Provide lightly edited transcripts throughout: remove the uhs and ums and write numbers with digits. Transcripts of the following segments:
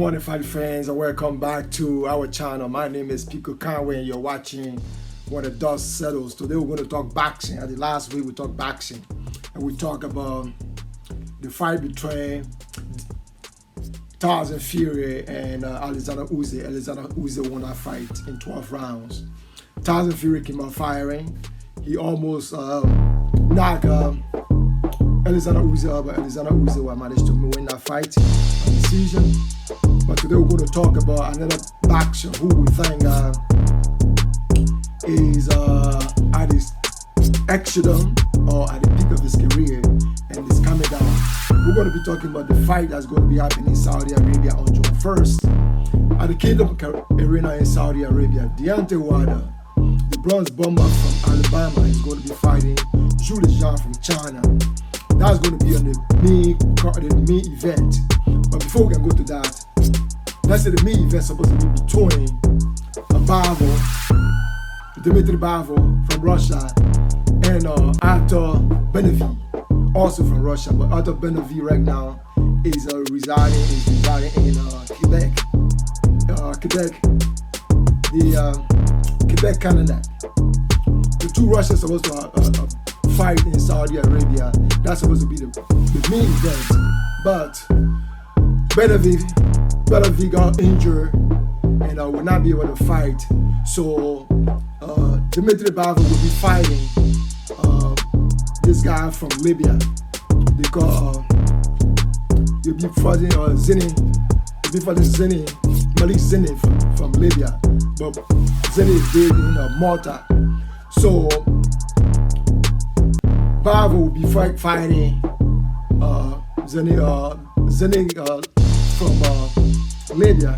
morning, fight friends, and welcome back to our channel. My name is Pico Conway, and you're watching When the Dust Settles. Today we're going to talk boxing. The last week we talked boxing, and we talked about the fight between Tyson Fury and Alexander Usyk. Alexander Usyk won that fight in 12 rounds. Tyson Fury came out firing. He almost knocked Alexander Usyk up, but Alexander Usyk managed to win that fight on decision. But today we're going to talk about another boxer who we think is at his exodus or at the peak of his career and is coming down. We're going to be talking about the fight that's going to be happening in Saudi Arabia on June 1st at the Kingdom Arena in Saudi Arabia. Deontay, the bronze bomber from Alabama, is going to be fighting Zhilei Zhang from China. That's going to be on the main event. But before we can go to that, let's say the main event is supposed to be between Dmitry Bivol from Russia and Artur Beterbiev, also from Russia. But Artur Beterbiev right now is residing in Quebec, Quebec, Canada. The two Russians are supposed to fight in Saudi Arabia. That's supposed to be the main event. But Beterbiev got injured and will not be able to fight. So Dmitry Bivol will be fighting this guy from Libya. Because he'll be fighting Malik Zini from Libya. But Zini is based in Malta. So Bivol will be fighting Zini from Libya.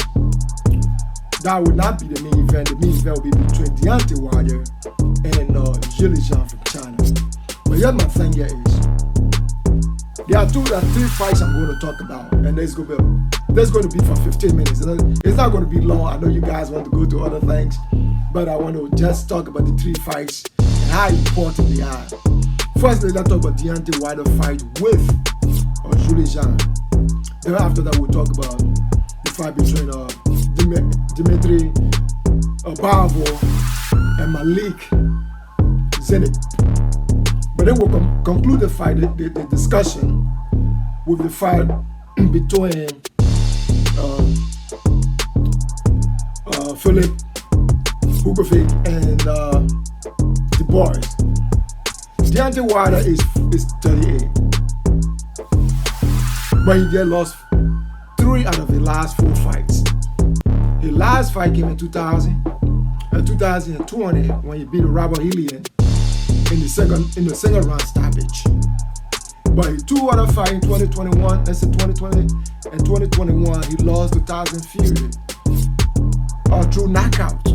That would not be the main event. The main event will be between Deontay and Zhilei Zhang from China. But here's my thing here is, there are three fights I'm going to talk about, and there's going to be for 15 minutes. It's not going to be long. I know you guys want to go to other things, but I want to just talk about the three fights and how important they are. First, let's talk about Deontay Wilder fight with Zhilei Zhang. Then after that, we'll talk about the fight between Dmitry Bivol and Malik Zini. But then we'll conclude the fight, the discussion with the fight between Philip Hugovic and the boys. Deontay Wilder is 38, but he did lost 3 out of the last 4 fights. His last fight came in 2020 when he beat Robert Hillian in the second round stoppage. But his 2 other fights in 2021, that's in 2020 and 2021, he lost to Tyson Fury through knockout.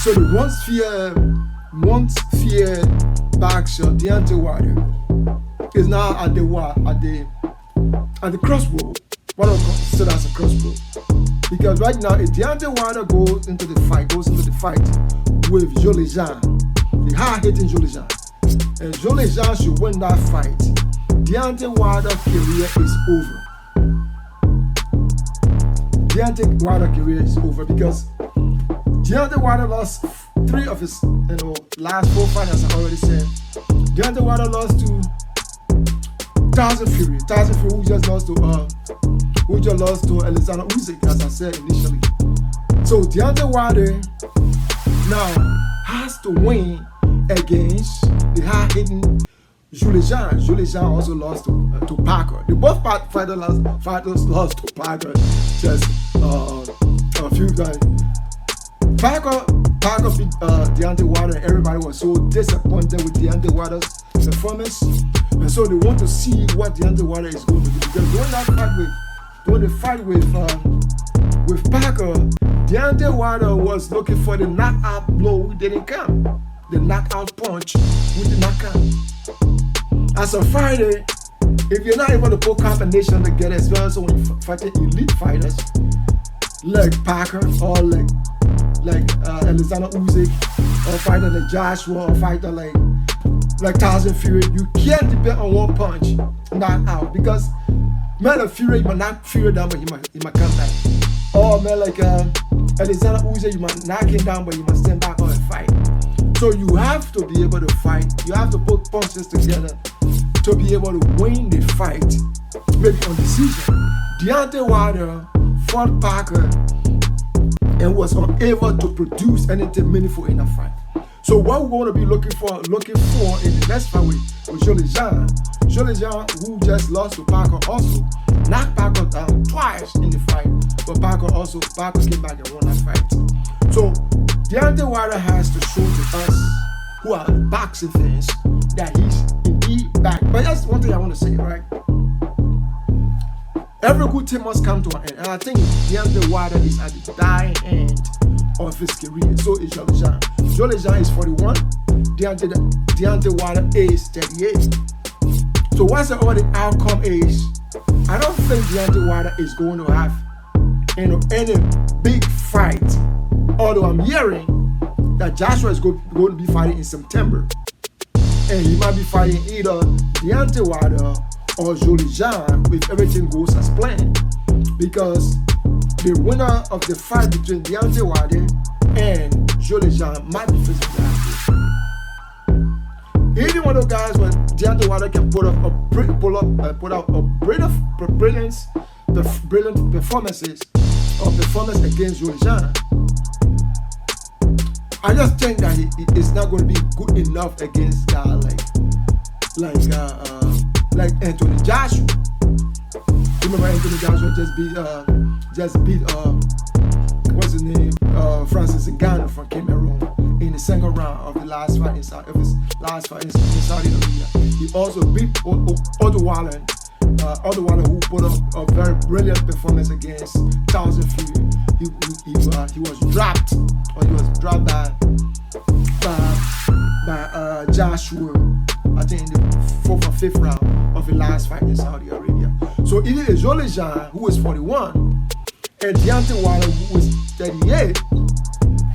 So the once feared boxer Deontay Wilder is now at the crossroad. What I consider as a crossroad. Because right now, if Deontay Wilder goes into the fight with Zhilei Zhang, the hard-hitting Zhilei Zhang, and Zhilei Zhang should win that fight, Deontay Wilder's career is over. Deontay Wilder's career is over because Deontay Wilder lost 3 of his last 4 fights, as I already said. Deontay Wilder lost to Tyson Fury, who just lost to Alexander Usyk, as I said initially. So Deontay Wilder now has to win against the hard-hitting Zhilei Zhang. Zhilei Zhang also lost to Parker. The both fighters lost to Parker just a few times. Parker beat Deontay Wilder, and everybody was so disappointed with Deontay Wilder's performance. And so they want to see what Deontay Wilder is going to do. Because during the fight with Parker, Deontay Wilder was looking for the knockout blow, which didn't come. The knockout punch, which did not come. As a fighter, if you're not able to put combination together, especially when you're fighting elite fighters like Parker or like Alexander Usyk, or fighter like Joshua, or fighter like Tyson Fury, you can't depend on one punch, knock out, because man, a Fury, you might not fear down, but he might come back. Or man, like Alexander Usyk, you might knock him down, but you must stand back on and fight. So you have to be able to fight. You have to put punches together to be able to win the fight, maybe on decision. Deontay Wilder fought Parker and was unable to produce anything meaningful in a fight. So what we're going to be looking for in the next fight with Zhilei Zhang. Zhilei Zhang, who just lost to Parker, also knocked Parker down twice in the fight, but Parker came back and won that fight. So Deontay Wilder has to show to us who are boxing fans that he's indeed back. But that's one thing I want to say, right? Every good thing must come to an end, and I think Deontay Wilder is at the dying end of his career. So is Zhilei Zhang. Zhilei Zhang is 41. Deontay Wilder is 38. So what's the other outcome is? I don't think Deontay Wilder is going to have any big fight. Although I'm hearing that Joshua is going to be fighting in September, and he might be fighting either Deontay Wilder or Zhilei Zhang if everything goes as planned, because the winner of the fight between Deontay Wilder and Zhilei Zhang might be facing Joshua. Either one of those guys, when Deontay Wilder can put out a brilliant performance against Zhilei Zhang, I just think that it's not going to be good enough against guys like Anthony Joshua. Remember Anthony Joshua just beat what's his name, Francis Ngannou from Cameroon in the second round of his last fight in Saudi Arabia. He also beat Otto Wilder, who put up a very brilliant performance against Tyson Fury. He was dropped by Joshua, I think in the 4th or 5th round of the last fight in Saudi Arabia. So either Zhilei Zhang, who is 41, and Deontay Wilder, who is 38,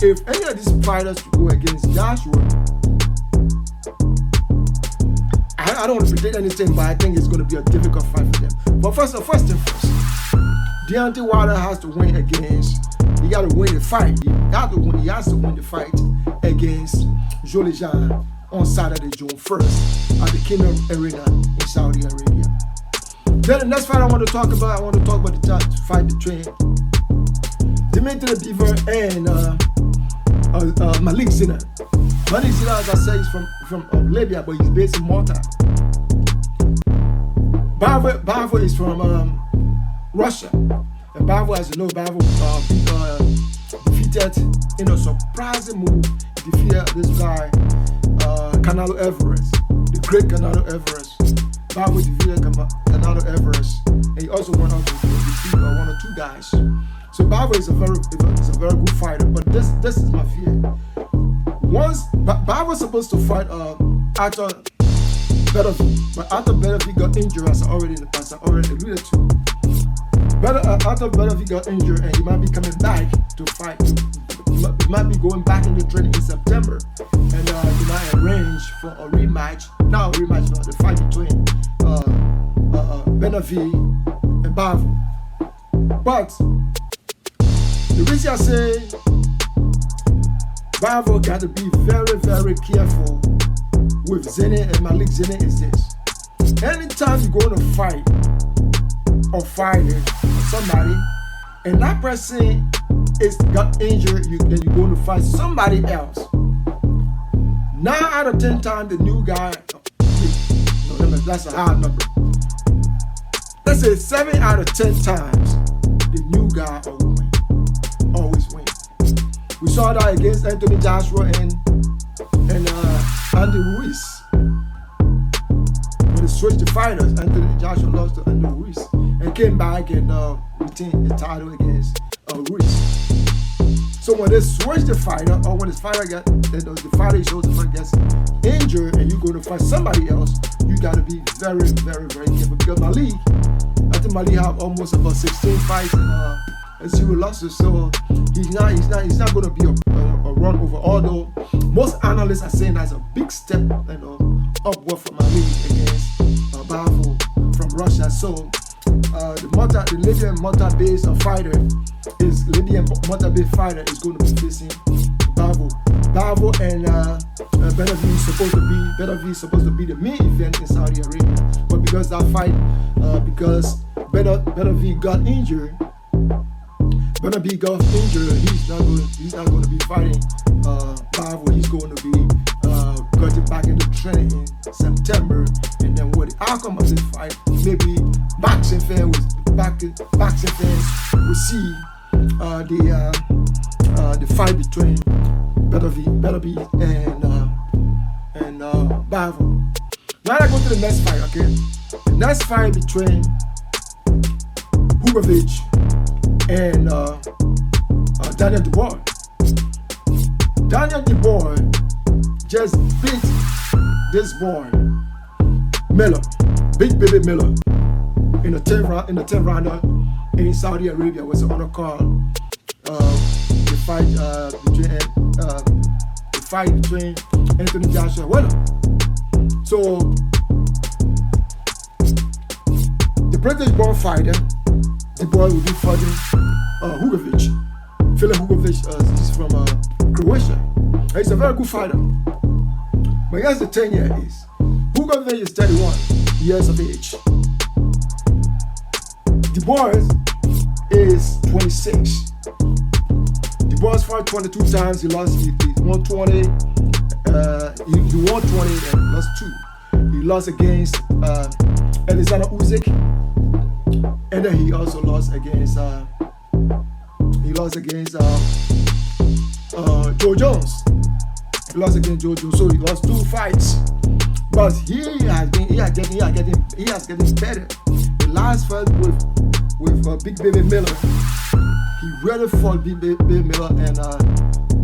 if any of these fighters go against Joshua, I don't want to predict anything, but I think it's going to be a difficult fight for them. But first thing first, Deontay Wilder has to win he got to win the fight. He has to win the fight against Zhilei Zhang on Saturday, June 1st at the Kingdom Arena in Saudi Arabia. Then the next fight I want to talk about the fight between Dimitri Bivol and Malik Zina. Malik Zina, as I say, is from Libya, but he's based in Malta. Bivol is from Russia. And Bivol, as you know, defeated in a surprising move. He defeated this guy, Canelo Everest, the great Canelo Everest. Bivol defeated Canelo Everest, and he also went on to defeat one or two guys. So Bivol is a very good fighter, but this is my fear. Once Bivol was supposed to fight Arthur Beterbiev, but Arthur Beterbiev got injured, as I already alluded to. Arthur Beterbiev got injured, and he might be coming back to fight. He might be going back into training in September, and he might arrange for a rematch. Not a rematch, but the fight between Beterbiev and Bivol. But the reason I say Bivol got to be very, very careful with Zine and Malik Zine is this: anytime you go to fight or fighting somebody, and that person got injured, then you're going to fight somebody else. 9 out of 10 times, the new guy, that's a high number. Let's say 7 out of 10 times, the new guy always win. We saw that against Anthony Joshua and Andy Ruiz. When they switched the fighters, Anthony Joshua lost to Andy Ruiz and came back and retained the title against Ruiz. So when they switch the fighter, or when the fighter the fighter shows up gets injured and you go to fight somebody else, you got to be very, very, very careful. Because I think Malik have almost about 16 fights and 0 losses. So he's not going to be a run over. Although most analysts are saying that's a big step, upward from Malik against Bivol from Russia. So the Libyan multi-base fighter is going to be facing Bavo. Bavo and Benavidez is supposed to be the main event in Saudi Arabia, but because that fight, because Benavidez got injured. He's not going to be fighting Bavo. He's going to be getting back into training in September, and then what the outcome of this fight, maybe boxing fans will see the fight between Benavidez and Bavo. Now I go to the next fight. Okay, the next fight between Hrgović and Daniel Dubois. Daniel Dubois just beat this boy Miller, Big Baby Miller, in the 10th rounder in Saudi Arabia. Was on a call. The fight between Anthony Joshua and Winner. So the British-born fighter, the boy will be fighting Hrgović. Filip Hrgović is from Croatia. He's a very good fighter. But here's the thing here is, Hrgović is 31 years of age. The boy is 26. The boy fought 22 times. He lost. He won 20. He won 20 and lost 2. He lost against Alexander Usyk, and then he also lost against Joe Jones. He lost against Joe Jones, so he lost 2 fights. But he has getting better. The last fight with Big Baby Miller, he really fought Big Baby Miller and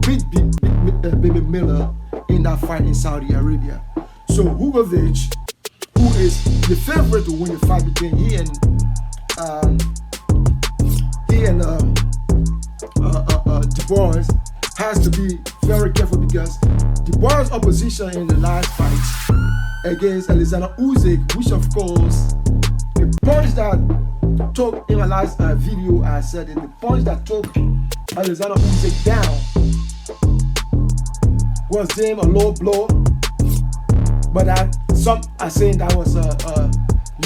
beat Big Baby Miller in that fight in Saudi Arabia. So Hrgović, who is the favorite to win the fight between he and Dubois, has to be very careful because Dubois' opposition in the last fight against Alexander Usyk, which of course the punch that took in my last video, I said the punch that took Alexander Usyk down was deemed a low blow, but some are saying that was a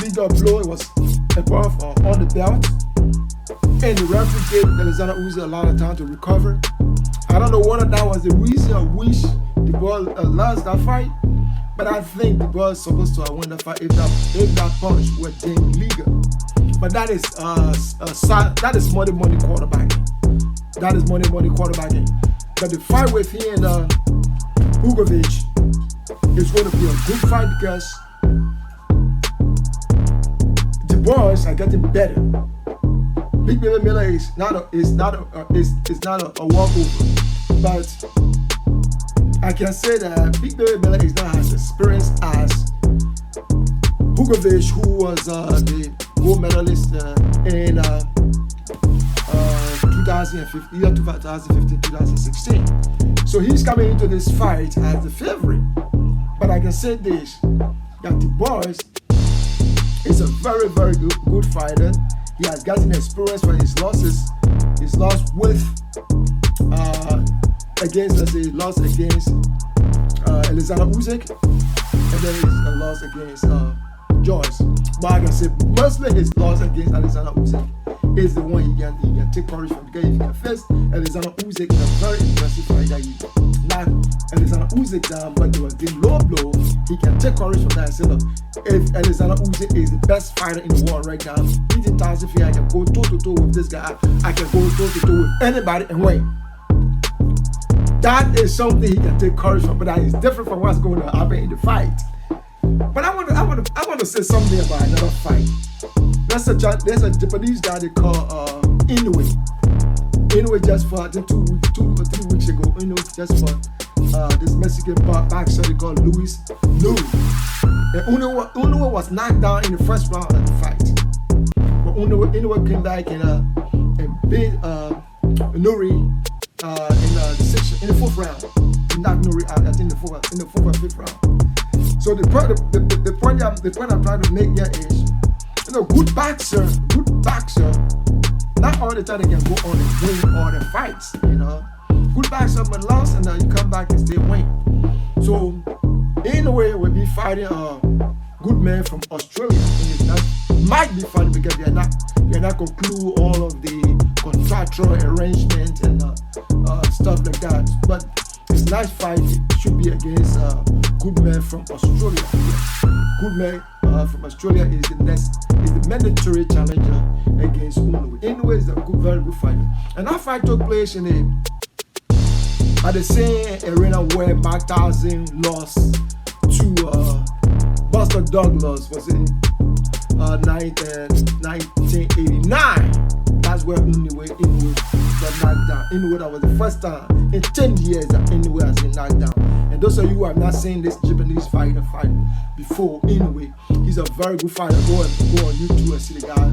legal blow. It was above or on the belt, and the referee gave Alexander Usyk a lot of time to recover. I don't know whether that was the reason of which the ball lost that fight, but I think the ball is supposed to have won the fight if that punch were deemed legal. But that is money quarterbacking. That is money quarterbacking. But the fight with him and Hrgović is going to be a good fight because the boys are getting better. Big Baby Miller is not a walkover, but I can say that Big Baby Miller is not as experienced as Hrgović, who was the gold medalist in 2015-2016. So he's coming into this fight as the favorite. But I can say this, that the boys is a very, very good fighter. He has gotten experience for his losses. His loss with against Alexander Usyk, and then his loss against Joyce. But I can say mostly his loss against Alexander Usyk is the one he can take courage from, because if he can face Alexander Usyk in a very impressive fight that he knocked Alexander Usyk down, but it was the low blow, he can take courage from that and say, look, if Alexander Usyk is the best fighter in the world right now, beating Tyson Fury, I can go toe-to-toe with this guy, I can go toe-to-toe with anybody and win. That is something he can take courage from, but that is different from what's going to happen in the fight. But I want to say something about another fight. There's a Japanese guy they call Inoue. Inoue just fought 2 or 3 weeks ago. Inoue just fought this Mexican boxer they call Luis Nuri. And Inoue was knocked down in the first round of the fight. But Inoue came back and beat Nuri in the 4th round. He knocked Nuri out, I think in the 4th or 5th round. So the point I'm trying to make here is good boxer. Not all the time they can go on and win all the fights. Good boxer but lost, and you come back and still win. So in a way, we'll be fighting a good man from Australia. And that might be funny because they're not conclude all of the contractual arrangements and stuff like that. But this nice fight should be against a good man from Australia. Good man from Australia is the mandatory challenger against Inoue. Inoue is a very good fighter. And that fight took place at the same arena where Mike Tyson lost to Buster Douglas, was in 1989. That's where Inoue got knocked down. Inoue, that was the first time in 10 years that Inoue has been knocked down. And those of you who have not seen this Japanese fighter fight before, Inoue, he's a very good fighter. Go on YouTube and see the guy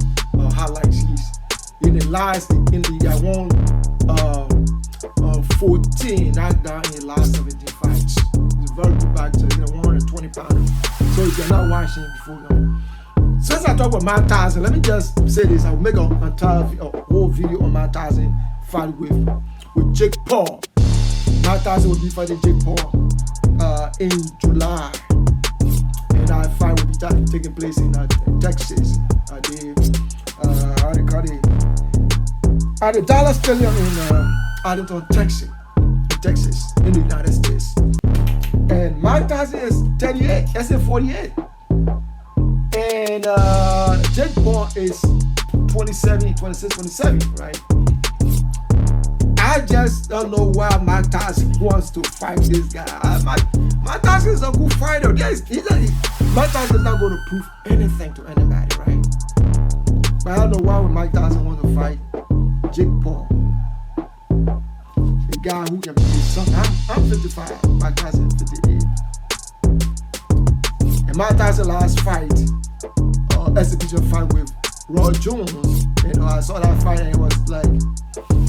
highlights. He's in the last, he got won 14 knocked down in the last 17 fights. He's a very good boxer. He's a 120 pounder. So if you're not watching before, since I talk about Mike Tyson, let me just say this. I will make a whole video on Mike Tyson fight with Jake Paul. Mike Tyson will be fighting Jake Paul in July. And that fight will be taking place in Texas. At the Dallas Stadium in Arlington, Texas, in the United States. And Mike Tyson is 38, I said 48. And Jake Paul is 27, 26, 27, right? I just don't know why Mike Tyson wants to fight this guy. Mike Tyson is a good fighter. Mike Tyson is not going to prove anything to anybody, right? But I don't know why would Mike Tyson want to fight Jake Paul. The guy who can be something. I'm 55, Mike Tyson 58. And Mike Tyson last fight, exhibition fight with Roy Jones. I saw that fight and it was like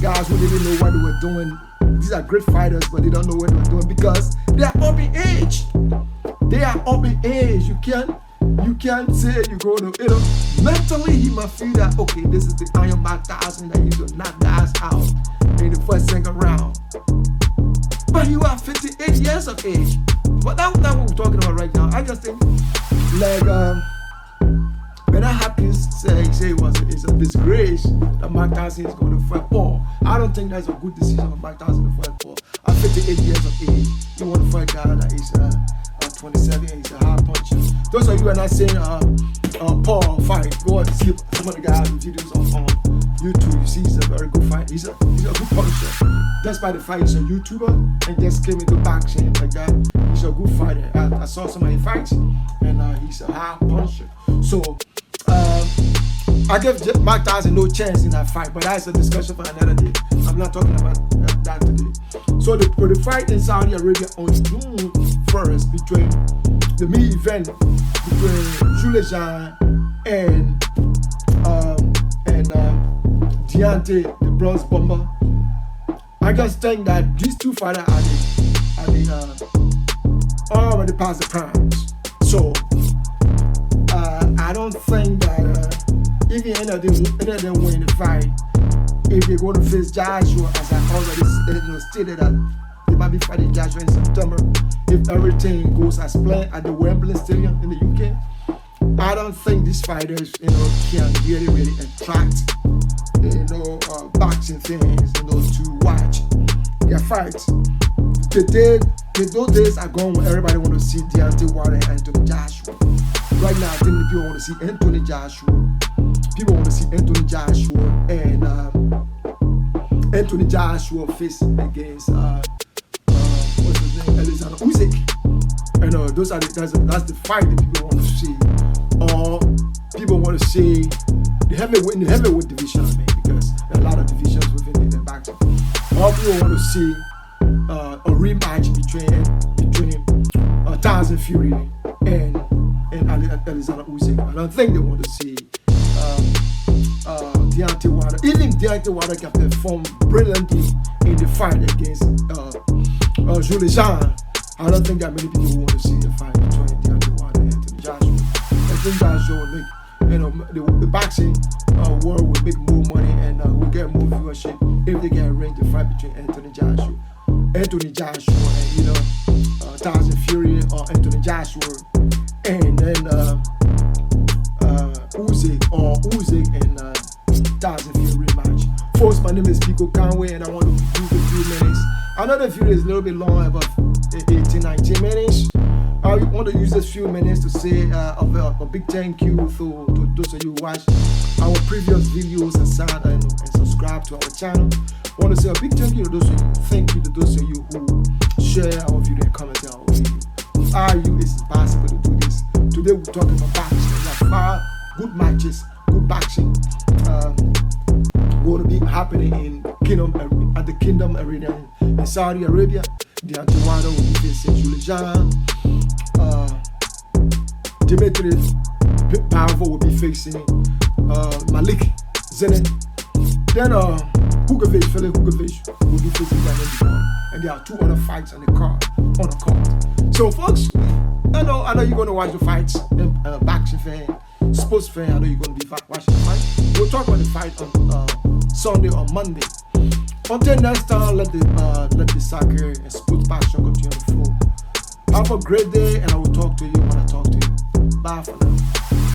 guys who didn't know what they were doing. These are great fighters, but they don't know what they were doing because they are up in age. You can't say you go to, mentally he must feel that, okay, this is the Iron Mike Tyson that he's going to knock guys out in the first, second round. But you are 58 years of age. But that's not what we're talking about right now. I just think, like, Ben Hopkins say it's a disgrace that Mike Tyson is going to fight Paul. I don't think that's a good decision for Mike Tyson to fight Paul. At 58 years of age, you want to fight a guy that is 27, he's a hard puncher. Those of you who are not saying Paul fight, go and see some of the guys' videos on YouTube. You see he's a very good fighter. He's a good puncher. Despite the fact he's a YouTuber and just came into boxing like that, he's a good fighter. I saw some of his fights and he's a hard puncher. So I give Mike Tyson no chance in that fight, but that's a discussion for another day. I'm not talking about that today. So the fight in Saudi Arabia on June 1st between the main event between Zhilei Zhang and Deontay, the bronze bomber. I just think that these two fighters are already past the primes. So I don't think that even any of them win the fight, if they're going to face Joshua, as I already stated that they might be fighting Joshua in September, if everything goes as planned at the Wembley Stadium in the UK, I don't think these fighters, can really attract, boxing fans, to watch their fights. Those days are gone when everybody want to see Deontay Wilder and Anthony Joshua. Right now, I think people want to see Anthony Joshua. People want to see Anthony Joshua and Anthony Joshua face against what's his name, Alexander Usyk. And that's the fight that people want to see. Or people want to see the heavyweight division, because there are a lot of divisions within the boxing. Or people want to see a rematch between Tyson Fury and Alexander Usyk. I don't think they want to see Deontay Wilder. Even Deontay Wilder can perform brilliantly in the fight against Zhilei Zhang. I don't think that many people want to see the fight between Deontay Wilder and Anthony Joshua. I think Joshua will make the boxing world will make more money and will get more viewership if they can arrange the fight between Anthony Joshua and Tyson Fury or Anthony Joshua, and then Usyk and Tyson Fury rematch. Folks, my name is Pico Conway, and I want to do the few minutes. I know the video is a little bit long, about 18-19 minutes. I want to use this few minutes to say a big thank you to those of you who watch our previous videos and subscribe to our channel. I want to say a big thank you to those of you. Thank you to those of you who share our video and comment on our video. Without you, it's impossible to do this. Today we're talking about boxing. There are 5 good matches, good boxing going to be happening at the Kingdom Arena in Saudi Arabia. Deontay will be facing Zhilei Zhang. Dimitri Bivol will be facing Malik Zhilei. Then Felix Hugovic will be facing Deontay. And there are 2 other fights on the card. So folks, I know you're going to watch the fights. Boxing fan, sports fan, I know you're going to be watching the fight. We'll talk about the fight on Sunday or Monday. Until next time, let the soccer and sports passion continue to flow. Have a great day, and I will talk to you when I talk to you. Bye for now.